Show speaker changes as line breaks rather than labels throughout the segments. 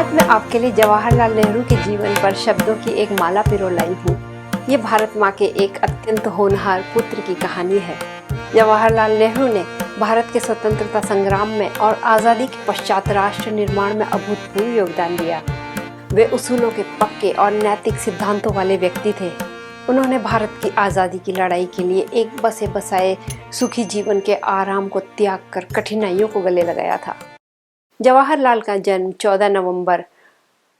आज मैं आपके लिए जवाहरलाल नेहरू के जीवन पर शब्दों की एक माला पिरो लाई हूँ। ये भारत माँ के एक अत्यंत होनहार पुत्र की कहानी है। जवाहरलाल नेहरू ने भारत के स्वतंत्रता संग्राम में और आज़ादी के पश्चात राष्ट्र निर्माण में अभूतपूर्व योगदान दिया। वे उसूलों के पक्के और नैतिक सिद्धांतों वाले व्यक्ति थे। उन्होंने भारत की आज़ादी की लड़ाई के लिए एक बसे बसाए सुखी जीवन के आराम को त्याग कर कठिनाइयों को गले लगाया था। जवाहरलाल का जन्म 14 नवंबर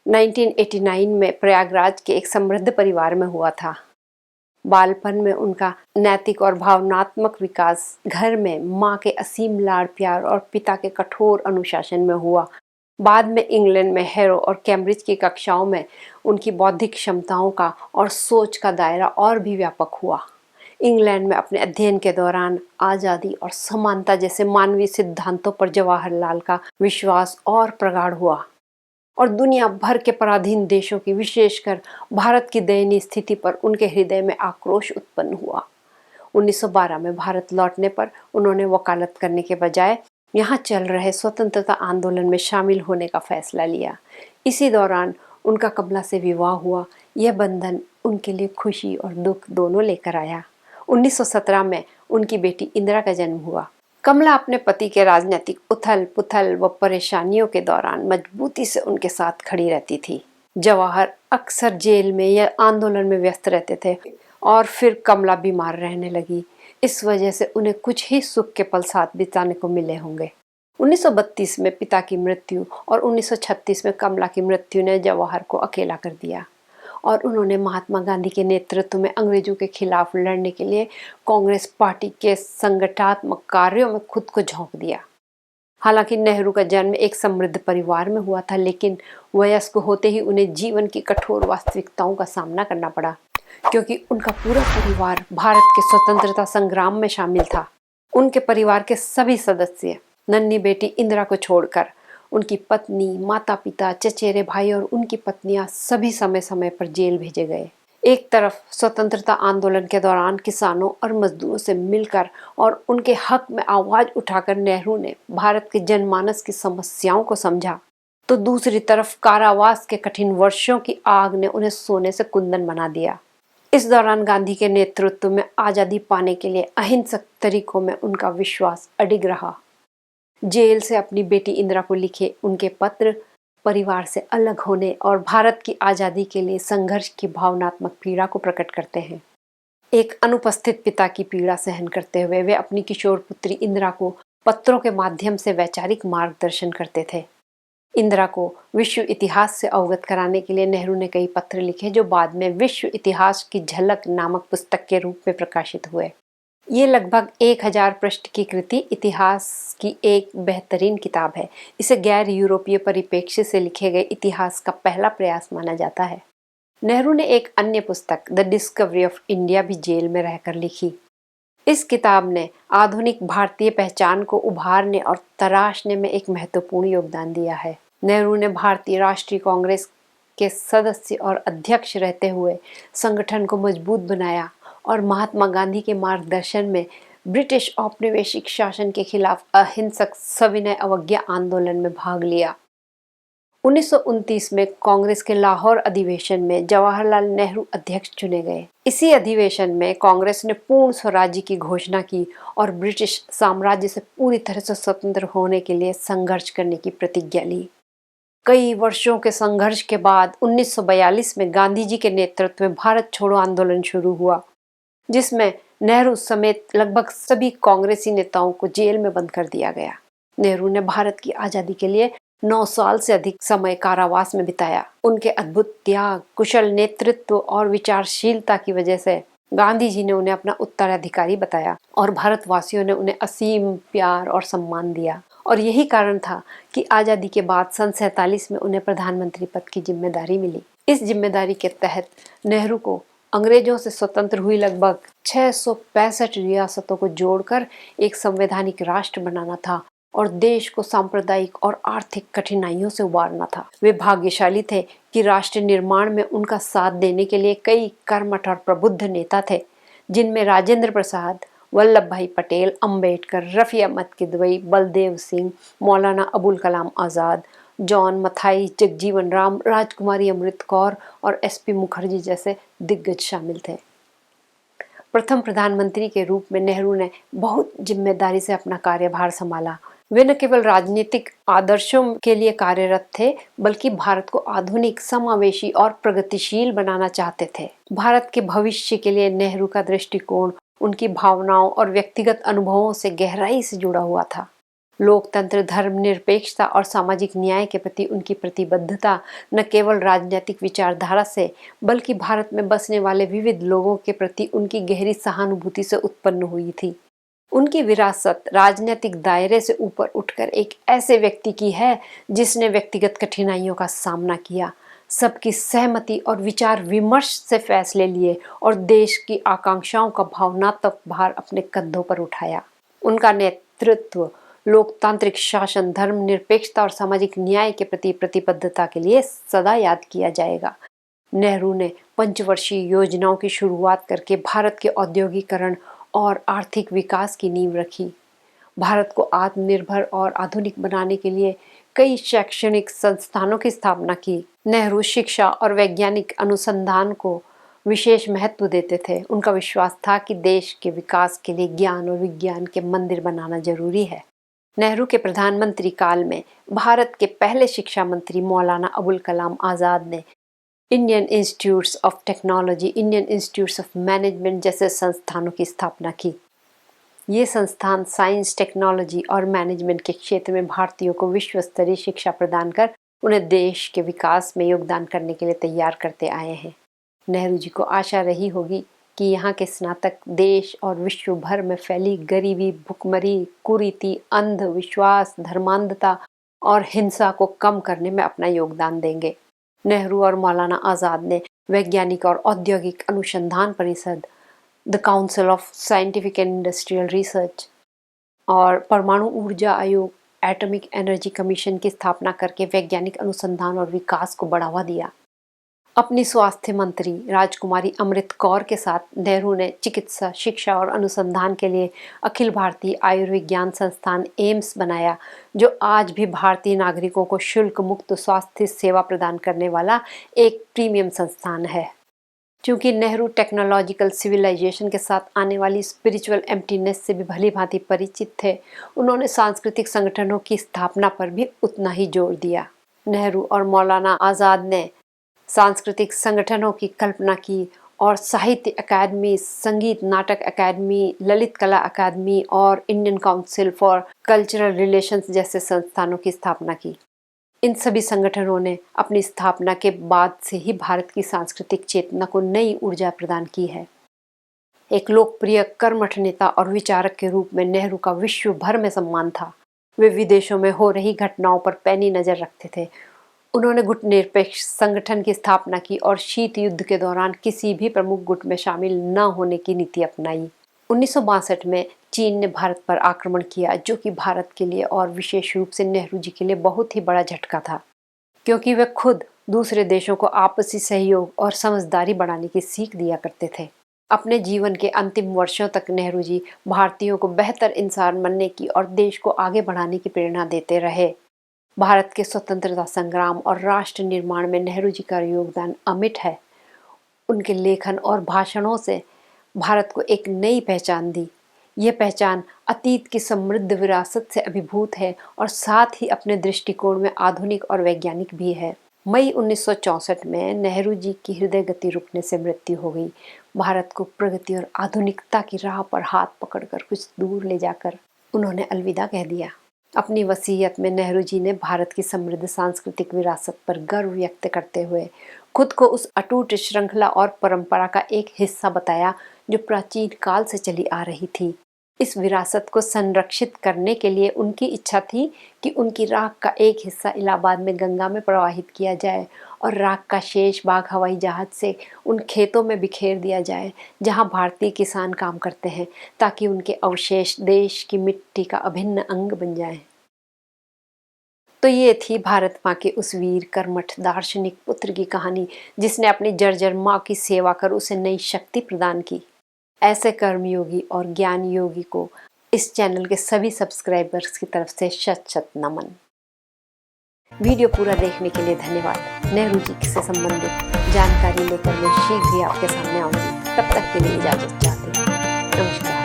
1989 में प्रयागराज के एक समृद्ध परिवार में हुआ था। बालपन में उनका नैतिक और भावनात्मक विकास घर में माँ के असीम लाड़ प्यार और पिता के कठोर अनुशासन में हुआ। बाद में इंग्लैंड में हैरो और कैम्ब्रिज की कक्षाओं में उनकी बौद्धिक क्षमताओं का और सोच का दायरा और भी व्यापक हुआ। इंग्लैंड में अपने अध्ययन के दौरान आज़ादी और समानता जैसे मानवीय सिद्धांतों पर जवाहरलाल का विश्वास और प्रगाढ़ हुआ और दुनिया भर के पराधीन देशों की विशेषकर भारत की दयनीय स्थिति पर उनके हृदय में आक्रोश उत्पन्न हुआ। 1912 में भारत लौटने पर उन्होंने वकालत करने के बजाय यहाँ चल रहे स्वतंत्रता आंदोलन में शामिल होने का फैसला लिया। इसी दौरान उनका कमला से विवाह हुआ। यह बंधन उनके लिए खुशी और दुख दोनों लेकर आया। 1917 में उनकी बेटी इंदिरा का जन्म हुआ। कमला अपने पति के राजनीतिक उथल पुथल व परेशानियों के दौरान मजबूती से उनके साथ खड़ी रहती थी। जवाहर अक्सर जेल में या आंदोलन में व्यस्त रहते थे और फिर कमला बीमार रहने लगी। इस वजह से उन्हें कुछ ही सुख के पल साथ बिताने को मिले होंगे। 1932 में पिता की मृत्यु और 1936 में कमला की मृत्यु ने जवाहर को अकेला कर दिया और उन्होंने महात्मा गांधी के नेतृत्व में अंग्रेजों के खिलाफ लड़ने के लिए कांग्रेस पार्टी के संगठनात्मक कार्यों में खुद को झोंक दिया। हालांकि नेहरू का जन्म एक समृद्ध परिवार में हुआ था, लेकिन वयस्क होते ही उन्हें जीवन की कठोर वास्तविकताओं का सामना करना पड़ा, क्योंकि उनका पूरा परिवार भारत के स्वतंत्रता संग्राम में शामिल था। उनके परिवार के सभी सदस्य नन्ही बेटी इंदिरा को छोड़कर उनकी पत्नी, माता पिता, चचेरे भाई और उनकी पत्नियां सभी समय समय पर जेल भेजे गए। एक तरफ स्वतंत्रता आंदोलन के दौरान किसानों और मजदूरों से मिलकर और उनके हक में आवाज उठाकर नेहरू ने भारत के जनमानस की समस्याओं को समझा, तो दूसरी तरफ कारावास के कठिन वर्षों की आग ने उन्हें सोने से कुंदन बना दिया। इस दौरान गांधी के नेतृत्व में आजादी पाने के लिए अहिंसक तरीकों में उनका विश्वास अडिग रहा। जेल से अपनी बेटी इंदिरा को लिखे उनके पत्र परिवार से अलग होने और भारत की आज़ादी के लिए संघर्ष की भावनात्मक पीड़ा को प्रकट करते हैं। एक अनुपस्थित पिता की पीड़ा सहन करते हुए वे अपनी किशोर पुत्री इंदिरा को पत्रों के माध्यम से वैचारिक मार्गदर्शन करते थे। इंदिरा को विश्व इतिहास से अवगत कराने के लिए नेहरू ने कई पत्र लिखे, जो बाद में विश्व इतिहास की झलक नामक पुस्तक के रूप में प्रकाशित हुए। ये लगभग 1000 पृष्ठ की कृति इतिहास की एक बेहतरीन किताब है। इसे गैर यूरोपीय परिप्रेक्ष्य से लिखे गए इतिहास का पहला प्रयास माना जाता है। नेहरू ने एक अन्य पुस्तक द डिस्कवरी ऑफ इंडिया भी जेल में रहकर लिखी। इस किताब ने आधुनिक भारतीय पहचान को उभारने और तराशने में एक महत्वपूर्ण योगदान दिया है। नेहरू ने भारतीय राष्ट्रीय कांग्रेस के सदस्य और अध्यक्ष रहते हुए संगठन को मजबूत बनाया और महात्मा गांधी के मार्गदर्शन में ब्रिटिश औपनिवेशिक शासन के खिलाफ अहिंसक सविनय अवज्ञा आंदोलन में भाग लिया। 1929 में कांग्रेस के लाहौर अधिवेशन में जवाहरलाल नेहरू अध्यक्ष चुने गए। इसी अधिवेशन में कांग्रेस ने पूर्ण स्वराज्य की घोषणा की और ब्रिटिश साम्राज्य से पूरी तरह से स्वतंत्र होने के लिए संघर्ष करने की प्रतिज्ञा ली। कई वर्षों के संघर्ष के बाद 1942 में गांधी जी के नेतृत्व में भारत छोड़ो आंदोलन शुरू हुआ, जिसमें नेहरू समेत लगभग सभी कांग्रेसी नेताओं को जेल में बंद कर दिया गया। नेहरू ने भारत की आज़ादी के लिए 9 साल से अधिक समय कारावास में बिताया। उनके अद्भुत त्याग, कुशल नेतृत्व और विचारशीलता की वजह से गांधी जी ने उन्हें अपना उत्तराधिकारी बताया और भारतवासियों ने उन्हें असीम प्यार और सम्मान दिया। और यही कारण था कि आज़ादी के बाद सन 47 में उन्हें प्रधानमंत्री पद की जिम्मेदारी मिली। इस जिम्मेदारी के तहत नेहरू को अंग्रेजों से स्वतंत्र हुई लगभग 665 रियासतों को जोड़कर एक संवैधानिक राष्ट्र बनाना था और देश को सांप्रदायिक और आर्थिक कठिनाइयों से उबारना था। वे भाग्यशाली थे कि राष्ट्र निर्माण में उनका साथ देने के लिए कई कर्मठ और प्रबुद्ध नेता थे, जिनमें राजेंद्र प्रसाद, वल्लभ भाई पटेल, अंबेडकर, रफी अहमद किदवई, बलदेव सिंह, मौलाना अबुल कलाम आज़ाद, जॉन मथाई, जगजीवन राम, राजकुमारी अमृत कौर और एसपी मुखर्जी जैसे दिग्गज शामिल थे। प्रथम प्रधानमंत्री के रूप में नेहरू ने बहुत जिम्मेदारी से अपना कार्यभार संभाला। वे न केवल राजनीतिक आदर्शों के लिए कार्यरत थे, बल्कि भारत को आधुनिक, समावेशी और प्रगतिशील बनाना चाहते थे। भारत के भविष्य के लिए नेहरू का दृष्टिकोण उनकी भावनाओं और व्यक्तिगत अनुभवों से गहराई से जुड़ा हुआ था। लोकतंत्र, धर्मनिरपेक्षता और सामाजिक न्याय के प्रति उनकी प्रतिबद्धता न केवल राजनीतिक विचारधारा से, बल्कि भारत में बसने वाले विविध लोगों के प्रति उनकी गहरी सहानुभूति से उत्पन्न हुई थी। उनकी विरासत राजनीतिक दायरे से ऊपर उठकर एक ऐसे व्यक्ति की है जिसने व्यक्तिगत कठिनाइयों का सामना किया, सबकी सहमति और विचार विमर्श से फैसले लिए और देश की आकांक्षाओं का भावनात्मक भार अपने कंधों पर उठाया। उनका नेतृत्व लोकतांत्रिक शासन, धर्मनिरपेक्षता और सामाजिक न्याय के प्रति प्रतिबद्धता के लिए सदा याद किया जाएगा। नेहरू ने पंचवर्षीय योजनाओं की शुरुआत करके भारत के औद्योगिकरण और आर्थिक विकास की नींव रखी। भारत को आत्मनिर्भर और आधुनिक बनाने के लिए कई शैक्षणिक संस्थानों की स्थापना की। नेहरू शिक्षा और वैज्ञानिक अनुसंधान को विशेष महत्व देते थे। उनका विश्वास था कि देश के विकास के लिए ज्ञान और विज्ञान के मंदिर बनाना जरूरी है। नेहरू के प्रधानमंत्री काल में भारत के पहले शिक्षा मंत्री मौलाना अबुल कलाम आज़ाद ने Indian institutes of technology, Indian institutes of management जैसे संस्थानों की स्थापना की। ये संस्थान साइंस, टेक्नोलॉजी और मैनेजमेंट के क्षेत्र में भारतीयों को विश्व स्तरीय शिक्षा प्रदान कर उन्हें देश के विकास में योगदान करने के लिए तैयार करते आए हैं। नेहरू जी को आशा रही होगी कि यहाँ के स्नातक देश और विश्व भर में फैली गरीबी, भुखमरी, कुरीति, अंधविश्वास, धर्मांधता और हिंसा को कम करने में अपना योगदान देंगे। नेहरू और मौलाना आज़ाद ने वैज्ञानिक और औद्योगिक अनुसंधान परिषद, the council of scientific and industrial research और परमाणु ऊर्जा आयोग, एटॉमिक एनर्जी कमीशन की स्थापना करके वैज्ञानिक अनुसंधान और विकास को बढ़ावा दिया। अपनी स्वास्थ्य मंत्री राजकुमारी अमृत कौर के साथ नेहरू ने चिकित्सा, शिक्षा और अनुसंधान के लिए अखिल भारतीय आयुर्विज्ञान संस्थान एम्स बनाया, जो आज भी भारतीय नागरिकों को शुल्क मुक्त स्वास्थ्य सेवा प्रदान करने वाला एक प्रीमियम संस्थान है। क्योंकि नेहरू टेक्नोलॉजिकल सिविलाइजेशन के साथ आने वाली स्पिरिचुअल एम्प्टीनेस से भी भली भांति परिचित थे, उन्होंने सांस्कृतिक संगठनों की स्थापना पर भी उतना ही जोर दिया। नेहरू और मौलाना आज़ाद ने सांस्कृतिक संगठनों की कल्पना की और साहित्य अकादमी, संगीत नाटक अकादमी, ललित कला अकादमी और Indian council for cultural relations जैसे संस्थानों की स्थापना की। इन सभी संगठनों ने अपनी स्थापना के बाद से ही भारत की सांस्कृतिक चेतना को नई ऊर्जा प्रदान की है। एक लोकप्रिय कर्मठ नेता और विचारक के रूप में नेहरू का विश्व भर में सम्मान था। वे विदेशों में हो रही घटनाओं पर पैनी नजर रखते थे। उन्होंने गुट निरपेक्ष संगठन की स्थापना की और शीत युद्ध के दौरान किसी भी प्रमुख गुट में शामिल न होने की नीति अपनाई। 1962 में चीन ने भारत पर आक्रमण किया, जो कि भारत के लिए और विशेष रूप से नेहरू जी के लिए बहुत ही बड़ा झटका था, क्योंकि वे खुद दूसरे देशों को आपसी सहयोग और समझदारी बढ़ाने की सीख दिया करते थे। अपने जीवन के अंतिम वर्षों तक नेहरू जी भारतीयों को बेहतर इंसान बनने की और देश को आगे बढ़ाने की प्रेरणा देते रहे। भारत के स्वतंत्रता संग्राम और राष्ट्र निर्माण में नेहरू जी का योगदान अमिट है। उनके लेखन और भाषणों से भारत को एक नई पहचान दी। यह पहचान अतीत की समृद्ध विरासत से अभिभूत है और साथ ही अपने दृष्टिकोण में आधुनिक और वैज्ञानिक भी है। मई 1964 में नेहरू जी की हृदय गति रुकने से मृत्यु हो गई। भारत को प्रगति और आधुनिकता की राह पर हाथ पकड़कर कुछ दूर ले जाकर उन्होंने अलविदा कह दिया। अपनी वसीयत में नेहरू जी ने भारत की समृद्ध सांस्कृतिक विरासत पर गर्व व्यक्त करते हुए खुद को उस अटूट श्रृंखला और परंपरा का एक हिस्सा बताया जो प्राचीन काल से चली आ रही थी। इस विरासत को संरक्षित करने के लिए उनकी इच्छा थी कि उनकी राख का एक हिस्सा इलाहाबाद में गंगा में प्रवाहित किया जाए और राख का शेष भाग हवाई जहाज से उन खेतों में बिखेर दिया जाए जहां भारतीय किसान काम करते हैं, ताकि उनके अवशेष देश की मिट्टी का अभिन्न अंग बन जाएं। तो ये थी भारत माँ के उस वीर कर्मठ दार्शनिक पुत्र की कहानी, जिसने अपनी जर्जर माँ की सेवा कर उसे नई शक्ति प्रदान की। ऐसे कर्मयोगी और ज्ञान योगी को इस चैनल के सभी सब्सक्राइबर्स की तरफ से शत शत नमन। वीडियो पूरा देखने के लिए धन्यवाद। नेहरू जी से संबंधित जानकारी लेकर मैं शीघ्र ही आपके सामने आऊंगी। तब तक के लिए इजाजत चाहती हूँ। नमस्कार।